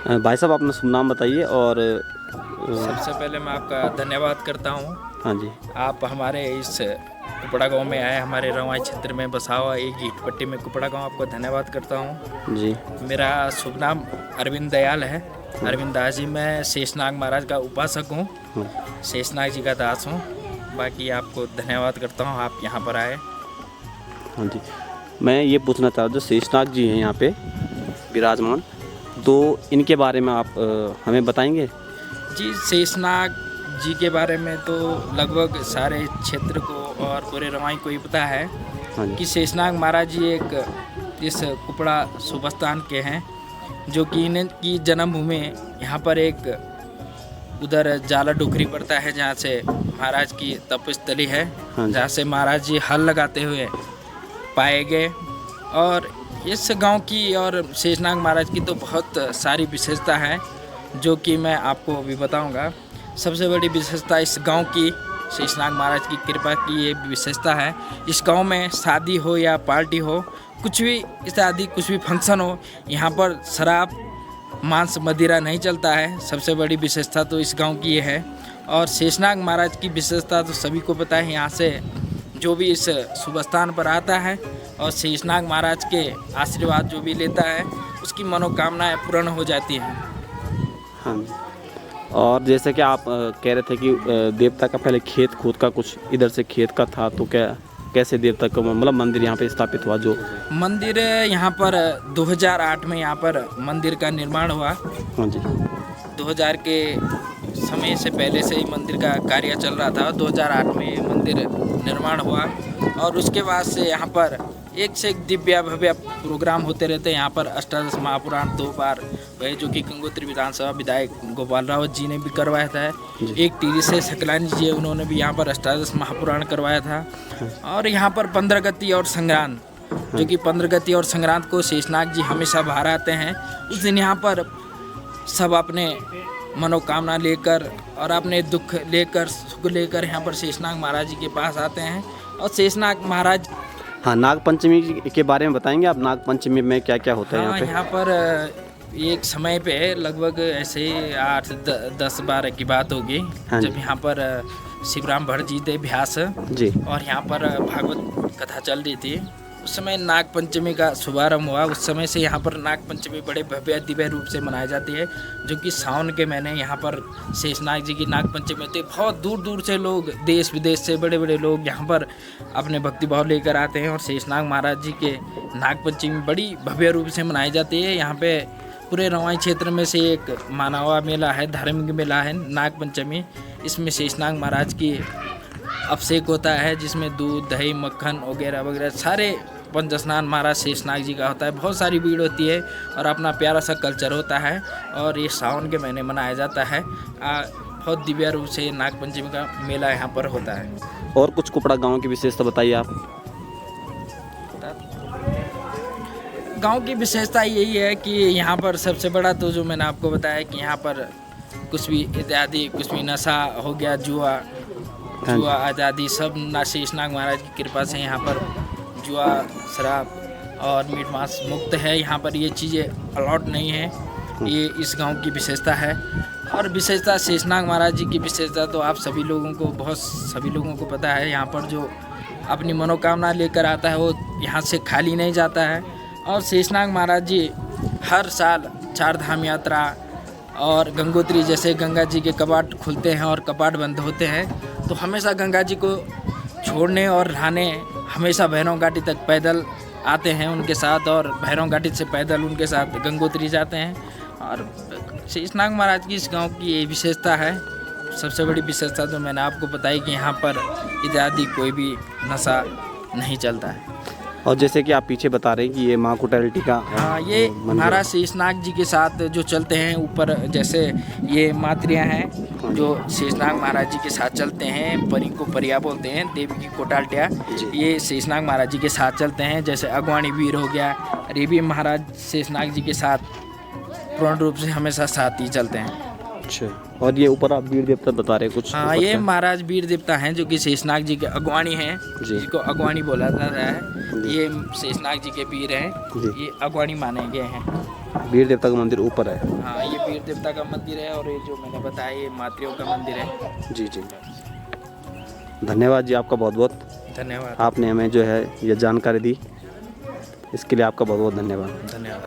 भाई साहब अपना शुभ नाम बताइए और सबसे पहले मैं आपका धन्यवाद करता हूँ। हाँ जी। आप हमारे इस कुपड़ा गांव में आए, हमारे रवाई क्षेत्र में बसा हुआ एक ईट पट्टी में कुपड़ा गांव, आपको धन्यवाद करता हूँ जी। मेरा शुभ नाम अरविंद दयाल है। अरविंद दास जी, मैं शेषनाग महाराज का उपासक हूँ, शेषनाग जी का दास हूँ। बाकी आपको धन्यवाद करता हूँ, आप यहाँ पर आए। हाँ जी, मैं ये पूछना चाह रहा था, शेषनाग जी हैं यहाँ पे विराजमान, तो इनके बारे में आप हमें बताएंगे? जी, शेषनाग जी के बारे में तो लगभग सारे क्षेत्र को और पूरे रवाई को ही पता है। हाँ जी। कि शेषनाग महाराज जी एक इस कुपड़ा सुबस्तान के हैं, जो कि इनकी जन्मभूमि यहाँ पर एक उधर जाला डोकरी पड़ता है, जहाँ से महाराज की तपस्थली है, हाँ जी। जहाँ से महाराज जी हल लगाते हुए पाए गए। और इस गांव की और शेषनाग महाराज की तो बहुत सारी विशेषता है, जो कि मैं आपको अभी बताऊंगा। सबसे बड़ी विशेषता इस गांव की शेषनाग महाराज की कृपा की ये विशेषता है, इस गांव में शादी हो या पार्टी हो, कुछ भी इत्यादि कुछ भी फंक्शन हो, यहाँ पर शराब मांस मदिरा नहीं चलता है। सबसे बड़ी विशेषता तो इस गांव की ये है। और शेषनाग महाराज की विशेषता तो सभी को पता है, यहाँ से जो भी इस शुभ स्थान पर आता है और शेषनाग महाराज के आशीर्वाद जो भी लेता है, उसकी मनोकामनाएं पूर्ण हो जाती हैं। हाँ जी। और जैसे कि आप कह रहे थे कि देवता का पहले खेत खुद का कुछ इधर से खेत का था, तो क्या कैसे देवता का मतलब मंदिर यहाँ पे स्थापित हुआ? जो मंदिर यहाँ पर 2008 में यहाँ पर मंदिर का निर्माण हुआ। हाँ जी। 2000 के समय से पहले से ही मंदिर का कार्य चल रहा था। 2008 में मंदिर निर्माण हुआ और उसके बाद से यहाँ पर एक से एक दिव्य भव्य प्रोग्राम होते रहते हैं। यहाँ पर अष्टादश महापुराण 2 बार हुए, जो कि गंगोत्री विधानसभा विधायक गोपाल रावत जी ने भी करवाया था। एक टीरी से सकलानी जी, उन्होंने भी यहाँ पर अष्टादश महापुराण करवाया था। और यहाँ पर 15 गति और संक्रांत, जो कि 15 गति और संक्रांत को शेषनाग जी हमेशा बाहर आते हैं। उस दिन यहाँ पर सब अपने मनोकामना लेकर और अपने दुख लेकर, सुख लेकर यहाँ पर शेषनाग महाराज जी के पास आते हैं। और शेषनाग महाराज, हाँ, नाग पंचमी के बारे में बताएंगे आप? नाग पंचमी में क्या क्या होता है यहाँ पे? यहाँ पर एक समय पे लगभग ऐसे 8-10-12 की बात होगी, जब यहाँ पर शिवराम भट्ट जी थे व्यास जी, और यहाँ पर भागवत कथा चल रही थी। उस समय नाग पंचमी का शुभारंभ हुआ। उस समय से यहाँ पर नाग पंचमी बड़े भव्य दिव्य रूप से मनाई जाती है, जो कि सावन के महीने यहाँ पर शेषनाग जी की नाग पंचमी होती है। बहुत दूर दूर से लोग, देश विदेश से बड़े बड़े लोग यहाँ पर अपने भक्ति भाव लेकर आते हैं और शेषनाग महाराज जी के नाग पंचमी बड़ी भव्य रूप से मनाई जाती है। यहाँ पे पूरे रवाई क्षेत्र में से एक माना हुआ मेला है, धार्मिक मेला है नाग पंचमी। इसमें शेषनाग महाराज की अभिषेक होता है, जिसमें दूध दही मक्खन वगैरह वगैरह सारे पंच स्नान महाराज शेषनाग जी का होता है। बहुत सारी भीड़ होती है और अपना प्यारा सा कल्चर होता है और ये सावन के महीने मनाया जाता है। बहुत दिव्य रूप से नाग पंचमी का मेला यहाँ पर होता है। और कुछ कुपड़ा गांव की विशेषता बताइए आप? गांव की विशेषता यही है कि यहाँ पर सबसे बड़ा तो जो मैंने आपको बताया कि यहाँ पर कुछ भी इत्यादि, कुछ भी नशा हो गया, जुआ आज़ादी, सब शेषनाग महाराज की कृपा से यहाँ पर जुआ, शराब और मीट मांस मुक्त है। यहाँ पर ये चीज़ें अलाउड नहीं है। ये इस गांव की विशेषता है। और विशेषता शेषनाग महाराज जी की विशेषता तो आप सभी लोगों को पता है। यहाँ पर जो अपनी मनोकामना लेकर आता है, वो यहाँ से खाली नहीं जाता है। और शेषनाग महाराज जी हर साल 4 धाम यात्रा और गंगोत्री, जैसे गंगा जी के कपाट खुलते हैं और कपाट बंद होते हैं, तो हमेशा गंगा जी को छोड़ने और नहाने हमेशा भैरव घाटी तक पैदल आते हैं उनके साथ, और भैरव घाटी से पैदल उनके साथ गंगोत्री जाते हैं। और शेषनाग महाराज की इस गांव की ये विशेषता है। सबसे बड़ी विशेषता तो मैंने आपको बताई कि यहाँ पर इत्यादि कोई भी नशा नहीं चलता है। और जैसे कि आप पीछे बता रहे हैं कि ये माँ कुटालिटी का, हाँ, ये महाराज शेषनाग जी के साथ जो चलते हैं ऊपर, जैसे ये मात्रियाँ हैं जो शेषनाग महाराज जी के साथ चलते हैं, परी को परिया बोलते हैं, देवी की कोटाल्टिया, ये शेषनाग महाराज जी के साथ चलते हैं। जैसे अगवाणी वीर हो गया, ये भी महाराज शेषनाग जी के साथ पूर्ण रूप से हमेशा साथ ही चलते हैं। अच्छा, और ये ऊपर आप वीर देवता बता रहे कुछ? हाँ, ये महाराज वीर देवता हैं, जो कि शेषनाग जी के अगवाणी हैं, जिसको अगवाणी बोला जाता है। ये शेषनाग जी के वीर हैं, ये अगवाणी माने गए हैं। वीर देवता का मंदिर ऊपर है। हाँ, ये वीर देवता का मंदिर है, और ये जो मैंने बताया ये मातृयों का मंदिर है। जी जी, धन्यवाद जी, आपका बहुत बहुत। धन्यवाद। आपने हमें जो है ये जानकारी दी, इसके लिए आपका बहुत बहुत धन्यवाद। धन्यवाद।